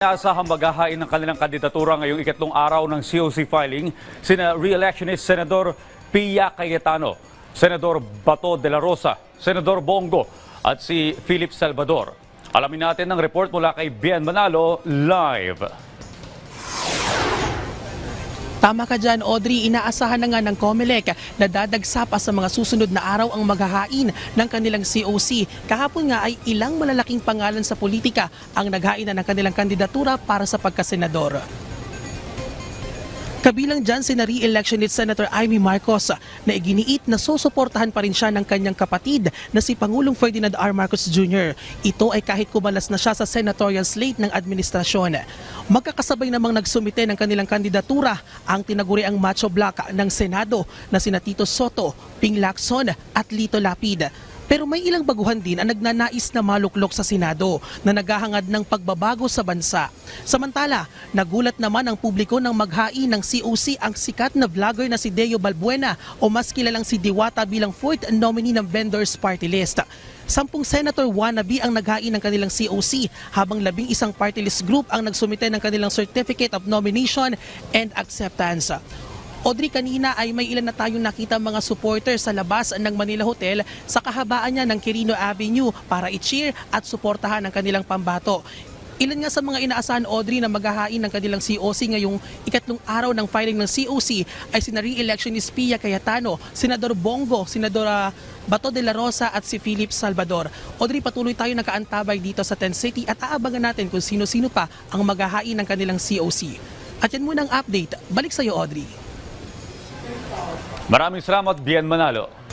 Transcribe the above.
Inaasahang maghahain ng kanilang kandidatura ngayong ikatlong araw ng COC filing sina re-electionist Senador Pia Cayetano, Senador Bato de la Rosa, Senador Bongo at si Philip Salvador. Alamin natin ang report mula kay Bien Manalo live. Tama ka dyan, Audrey. Inaasahan na nga ng COMELEC na dadagsa pa sa mga susunod na araw ang maghahain ng kanilang COC. Kahapon nga ay ilang malalaking pangalan sa politika ang naghain na ng kanilang kandidatura para sa pagkasenador. Kabilang dyan si re-electionist Senator Amy Marcos na iginiit na susuportahan pa rin siya ng kanyang kapatid na si Pangulong Ferdinand R. Marcos Jr. Ito ay kahit kumalas na siya sa senatorial slate ng administrasyon. Magkakasabay namang nagsumite ng kanilang kandidatura ang tinaguriang macho block ng Senado na sina Tito Soto, Ping Lacson at Lito Lapid. Pero may ilang baguhan din ang nagnanais na maluklok sa Senado na naghahangad ng pagbabago sa bansa. Samantala, nagulat naman ang publiko nang maghain ng COC ang sikat na vlogger na si Deo Balbuena o mas kilalang si Diwata bilang fourth nominee ng Vendors Party List. 10 senator wannabe ang naghain ng kanilang COC habang 11 party list group ang nagsumite ng kanilang Certificate of Nomination and Acceptance. Audrey, kanina ay may ilan na tayong nakita mga supporters sa labas ng Manila Hotel sa kahabaan niya ng Quirino Avenue para i-cheer at suportahan ang kanilang pambato. Ilan nga sa mga inaasahan, Audrey, na maghahain ng kanilang COC ngayong ikatlong araw ng filing ng COC ay sina re-electionist Pia Cayetano, Senador Bongo, Senador Bato de la Rosa at si Philip Salvador. Audrey, patuloy tayo nakaantabay dito sa Tent City at aabangan natin kung sino-sino pa ang maghahain ng kanilang COC. At yan muna ang update. Balik sa iyo, Audrey. Maraming salamat, Bien Manalo.